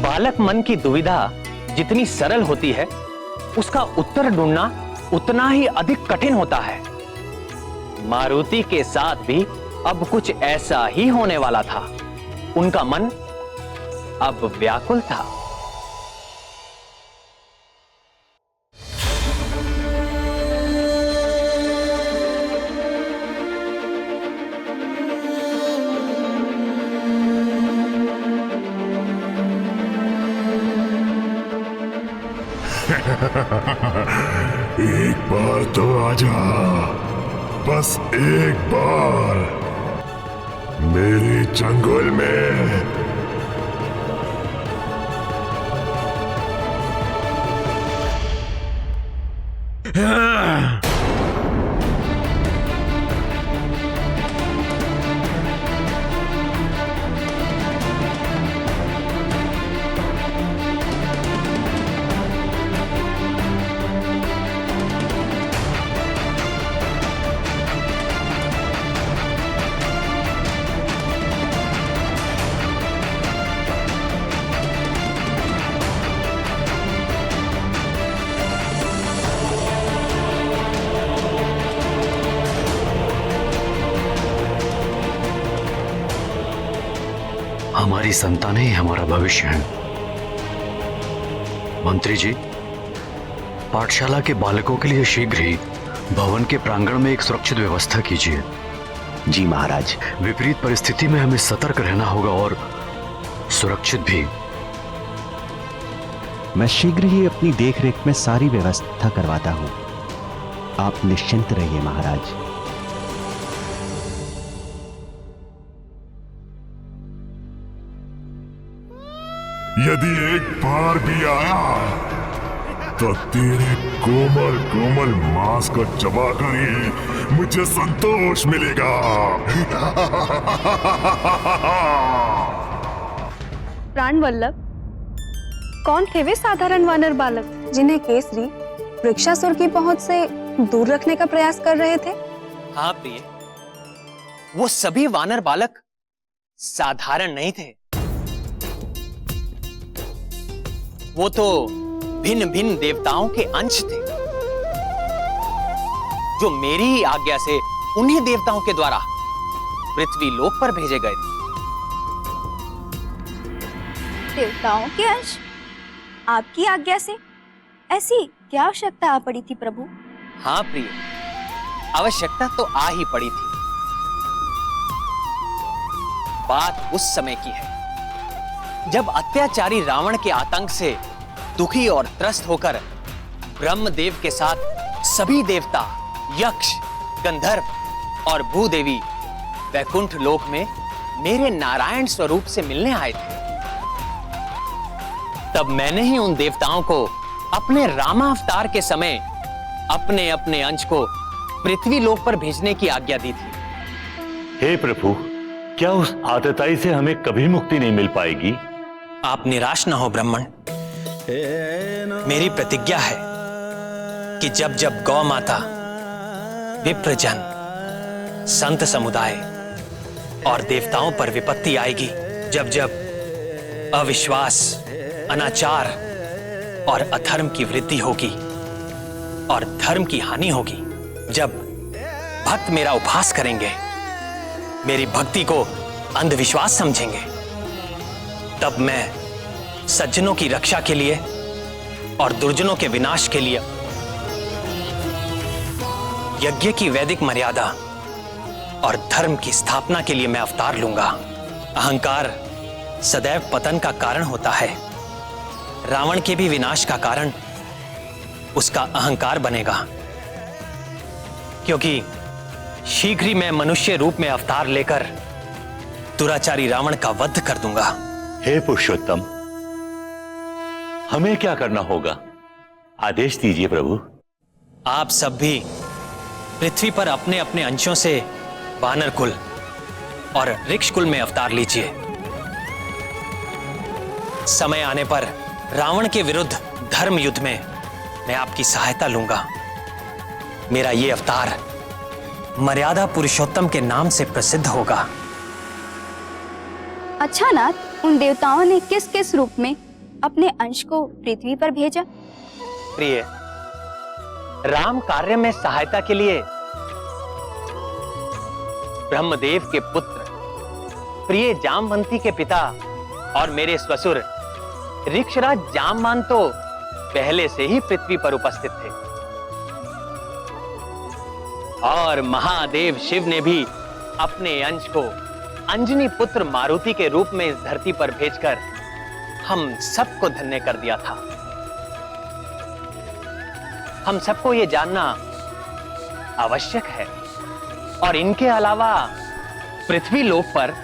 बालक मन की दुविधा जितनी सरल होती है, उसका उत्तर ढूंढना उतना ही अधिक कठिन होता है। मारुति के साथ भी अब कुछ ऐसा ही होने वाला था। उनका मन अब व्याकुल था। एक बार तो आजा, बस एक बार मेरे जंगल में। हमारी संतानें ही हमारा भविष्य हैं। मंत्री जी, पाठशाला के बालकों के लिए शीघ्र ही भवन के प्रांगण में एक सुरक्षित व्यवस्था कीजिए। जी महाराज। विपरीत परिस्थिति में हमें सतर्क रहना होगा और सुरक्षित भी। मैं शीघ्र ही अपनी देखरेख में सारी व्यवस्था करवाता हूं। आप निश्चिंत रहिए महाराज। यदि एक बार भी आया तो तेरे कोमल कोमल मांस को चबाकर ही मुझे संतोष मिलेगा। प्राण वल्लभ, कौन थे वे साधारण वानर बालक जिन्हें केसरी वृक्षासुर की पहुंच से दूर रखने का प्रयास कर रहे थे? हाँ प्रिय, वो सभी वानर बालक साधारण नहीं थे। वो तो भिन्न भिन्न देवताओं के अंश थे, जो मेरी ही आज्ञा से उन्हीं देवताओं के द्वारा पृथ्वी लोक पर भेजे गए थे। देवताओं के अंश? आपकी आज्ञा से? ऐसी क्या आवश्यकता आ पड़ी थी प्रभु? हाँ प्रिय, आवश्यकता तो आ ही पड़ी थी। बात उस समय की है जब अत्याचारी रावण के आतंक से दुखी और त्रस्त होकर ब्रह्मदेव के साथ सभी देवता, यक्ष, गंधर्व और भूदेवी वैकुंठ लोक में मेरे नारायण स्वरूप से मिलने आए थे। तब मैंने ही उन देवताओं को अपने रामावतार के समय अपने अपने अंश को पृथ्वी लोक पर भेजने की आज्ञा दी थी। हे प्रभु, क्या उस आतताई से हमें कभी मुक्ति नहीं मिल पाएगी? आप निराश न हो ब्राह्मण। मेरी प्रतिज्ञा है कि जब जब गौ माता, विप्रजन, संत समुदाय और देवताओं पर विपत्ति आएगी, जब जब अविश्वास, अनाचार और अधर्म की वृद्धि होगी और धर्म की हानि होगी, जब भक्त मेरा उपहास करेंगे, मेरी भक्ति को अंधविश्वास समझेंगे, तब मैं सज्जनों की रक्षा के लिए और दुर्जनों के विनाश के लिए यज्ञ की वैदिक मर्यादा और धर्म की स्थापना के लिए मैं अवतार लूंगा। अहंकार सदैव पतन का कारण होता है। रावण के भी विनाश का कारण उसका अहंकार बनेगा, क्योंकि शीघ्र ही मैं मनुष्य रूप में अवतार लेकर दुराचारी रावण का वध कर दूंगा। हे पुरुषोत्तम, हमें क्या करना होगा? आदेश दीजिए प्रभु। आप सब भी पृथ्वी पर अपने अपने अंशों से वानर कुल और ऋक्ष कुल में अवतार लीजिए। समय आने पर रावण के विरुद्ध धर्म युद्ध में मैं आपकी सहायता लूंगा। मेरा ये अवतार मर्यादा पुरुषोत्तम के नाम से प्रसिद्ध होगा। अच्छा नाथ, उन देवताओं ने किस किस रूप में अपने अंश को पृथ्वी पर भेजा? प्रिय, राम कार्य में सहायता के लिए ब्रह्मदेव के पुत्र प्रिय जामवंती के पिता और मेरे ससुर ऋक्षराज जामवान तो पहले से ही पृथ्वी पर उपस्थित थे, और महादेव शिव ने भी अपने अंश को अंजनी पुत्र मारुति के रूप में इस धरती पर भेजकर हम सबको धन्य कर दिया था। हम सबको ये जानना आवश्यक है, और इनके अलावा पृथ्वी लोक पर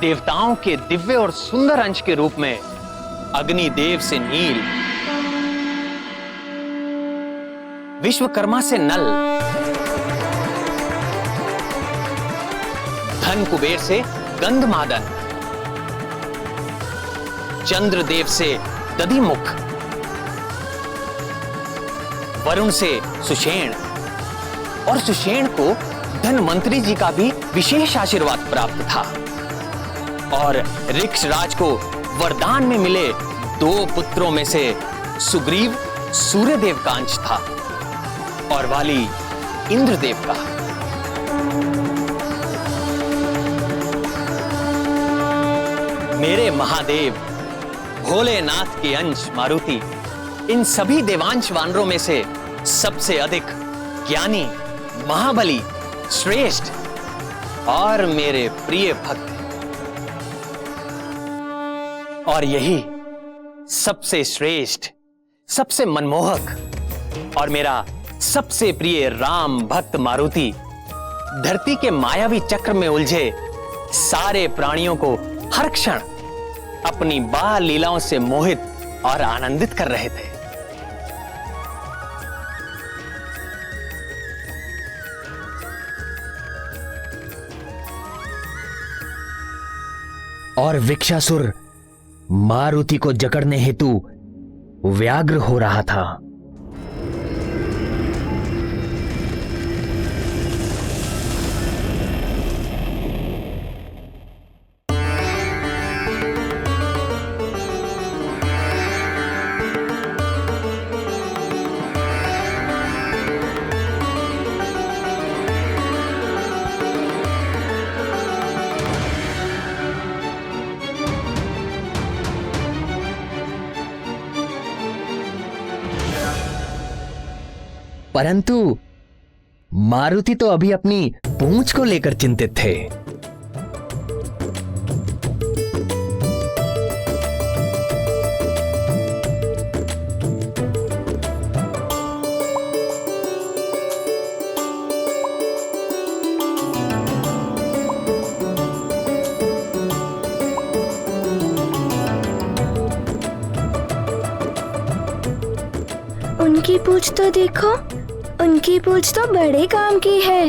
देवताओं के दिव्य और सुंदर अंश के रूप में अग्निदेव से नील, विश्वकर्मा से नल, धन कुबेर से गंधमादन, चंद्रदेव से दधिमुख, वरुण से सुषेण, और सुषेण को धनवंतरी जी का भी विशेष आशीर्वाद प्राप्त था, और ऋक्षराज को वरदान में मिले 2 पुत्रों में से सुग्रीव सूर्यदेव का अंश था और वाली इंद्रदेव का। मेरे महादेव भोलेनाथ के अंश मारुति इन सभी देवांश वानरों में से सबसे अधिक ज्ञानी, महाबली, श्रेष्ठ और मेरे प्रिय भक्त हैं। और यही सबसे श्रेष्ठ, सबसे मनमोहक और मेरा सबसे प्रिय राम भक्त मारुति धरती के मायावी चक्र में उलझे सारे प्राणियों को हर क्षण अपनी बाल लीलाओं से मोहित और आनंदित कर रहे थे। और वृक्षासुर मारुति को जकड़ने हेतु व्यग्र हो रहा था। परंतु मारुति तो अभी अपनी पूंछ को लेकर चिंतित थे। उनकी पूंछ तो देखो, उनकी पूंछ तो बड़े काम की है।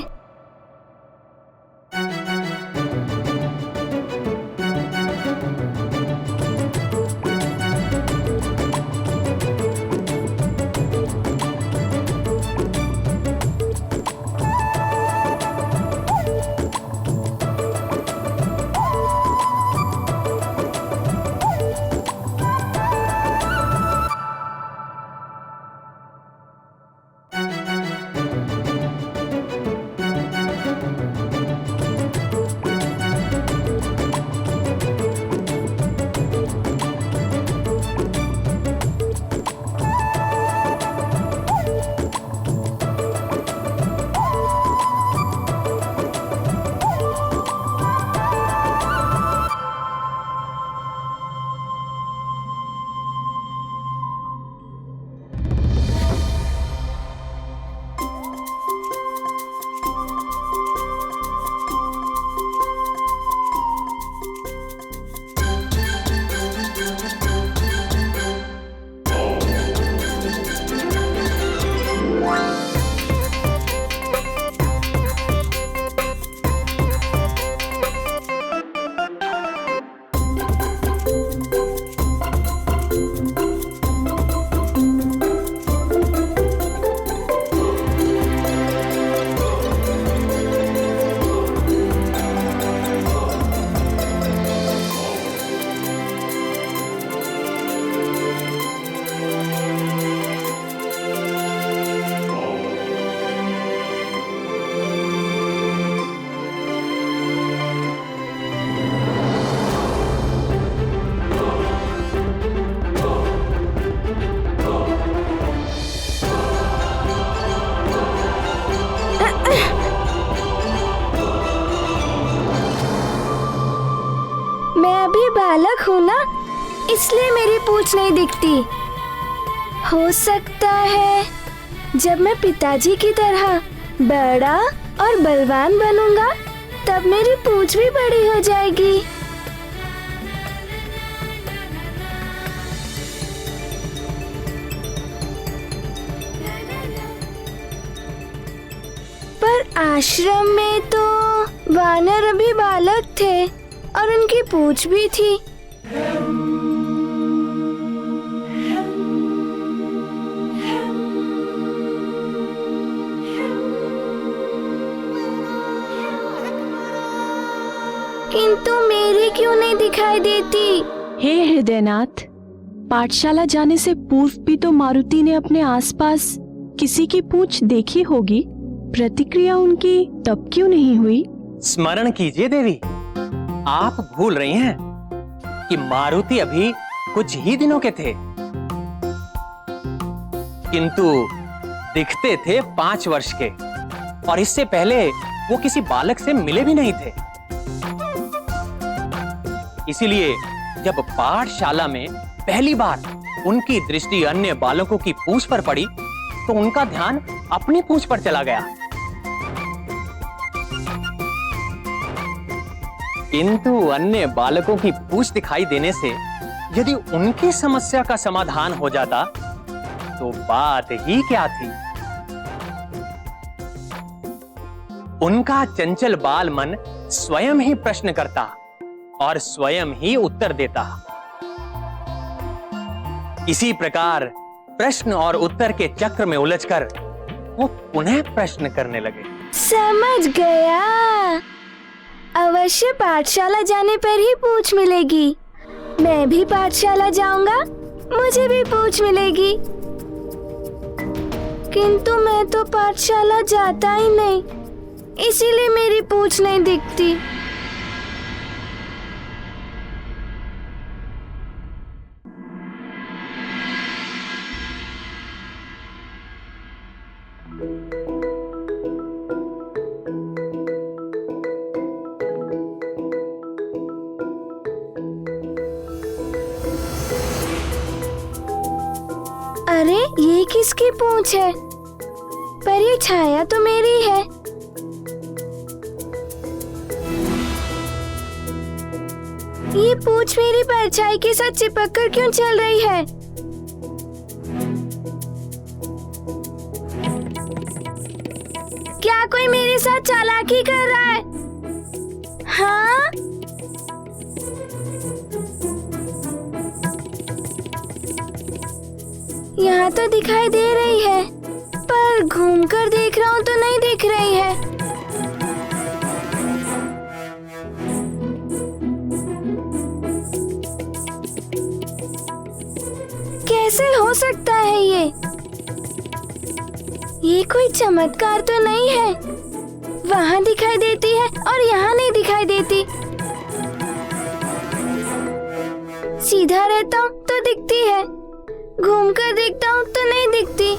बालक हूँ ना, इसलिए मेरी पूंछ नहीं दिखती। हो सकता है जब मैं पिताजी की तरह बड़ा और बलवान बनूंगा तब मेरी पूंछ भी बड़ी हो जाएगी। पर आश्रम में तो वानर अभी बालक थे और उनकी पूंछ भी थी। किंतु मेरी क्यों नहीं दिखाई देती? हे हृदयनाथ, पाठशाला जाने से पूर्व भी तो मारुति ने अपने आसपास किसी की पूंछ देखी होगी, प्रतिक्रिया उनकी तब क्यों नहीं हुई? स्मरण कीजिए देवी, आप भूल रही हैं। कि मारुति अभी कुछ ही दिनों के थे, किंतु दिखते थे 5 वर्ष के, और इससे पहले वो किसी बालक से मिले भी नहीं थे। इसीलिए जब पाठशाला में पहली बार उनकी दृष्टि अन्य बालकों की पूंछ पर पड़ी तो उनका ध्यान अपनी पूंछ पर चला गया। किंतु अन्य बालकों की पूंछ दिखाई देने से यदि उनकी समस्या का समाधान हो जाता तो बात ही क्या थी। उनका चंचल बाल मन स्वयं ही प्रश्न करता और स्वयं ही उत्तर देता। इसी प्रकार प्रश्न और उत्तर के चक्र में उलझकर वो पुनः प्रश्न करने लगे। समझ गया, अवश्य पाठशाला जाने पर ही पूछ मिलेगी। मैं भी पाठशाला जाऊंगा, मुझे भी पूछ मिलेगी। किंतु मैं तो पाठशाला जाता ही नहीं, इसीलिए मेरी पूछ नहीं दिखती। अरे ये किसकी पूंछ है? पर ये छाया तो मेरी है। ये पूंछ मेरी परछाई के साथ चिपक कर क्यों चल रही है? क्या कोई मेरे साथ चालाकी कर रहा है? हाँ? यहाँ तो दिखाई दे रही है, पर घूमकर देख रहा हूँ तो नहीं दिख रही है। कैसे हो सकता है ये? ये कोई चमत्कार तो नहीं है। वहाँ दिखाई देती है और यहाँ नहीं दिखाई देती। सीधा रहता हूँ तो दिखती है, घूमकर देखता हूँ तो नहीं दिखती।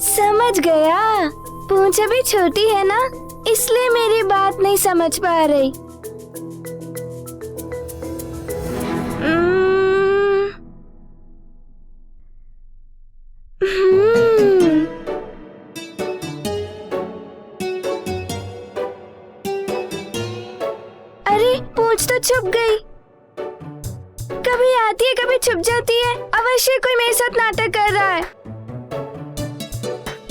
समझ गया, पूंछ अभी छोटी है ना, इसलिए मेरी बात नहीं समझ पा रही। अरे पूंछ तो छुप गई। कभी आती है कभी छुप जाती है। अवश्य कोई मेरे साथ नाटक कर रहा है।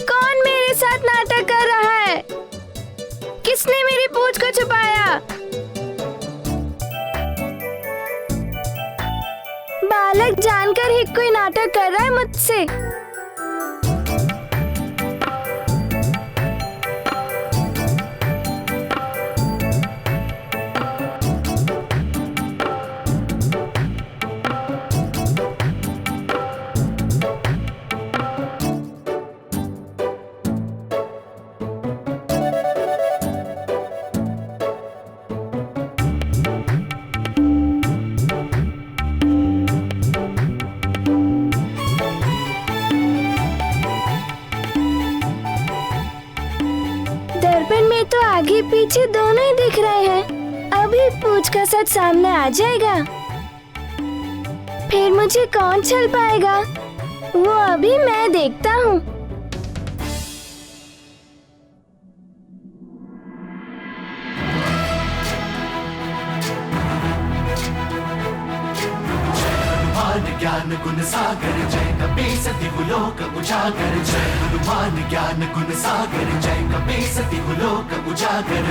कौन मेरे साथ नाटक कर रहा है? किसने मेरी पूंछ को छुपाया? बालक जानकर ही कोई नाटक कर रहा है मुझसे। दर्पण में तो आगे पीछे दोनों ही दिख रहे हैं। अभी पूंछ का सच सामने आ जाएगा, फिर मुझे कौन छल पाएगा? वो अभी मैं देखता हूँ। ज्ञान गुण सागर जय कपी सती गुलोक उजागर। जय हनुमान ज्ञान गुण सागर जय कपी सती गुलोक उजागर।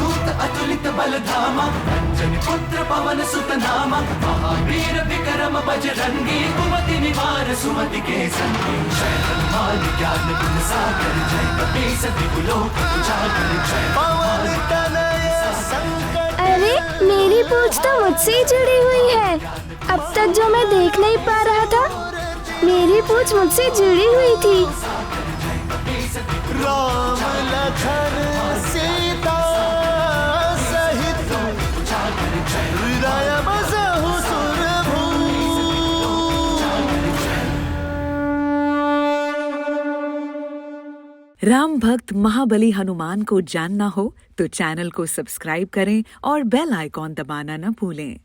दूत अतुलित बल धामा अंजनी पुत्र पवन सुत नामा। महावीर विक्रम बजरंगी कुमति निवार सुमति के संगी। जय हनुमान ज्ञान गुण सागर जय कपी सती गुलोक उजागर। जय पवन तनय संकट। अरे मेरी पूंछ तो मुझसे ही जुड़ी हुई है। अब तक जो मैं देख नहीं पा रहा था, मेरी पूंछ मुझसे जुड़ी हुई थी। राम लखन सीता सहित हृदय बसे राम भक्त महाबली हनुमान को जानना हो तो चैनल को सब्सक्राइब करें और बेल आइकॉन दबाना न भूलें।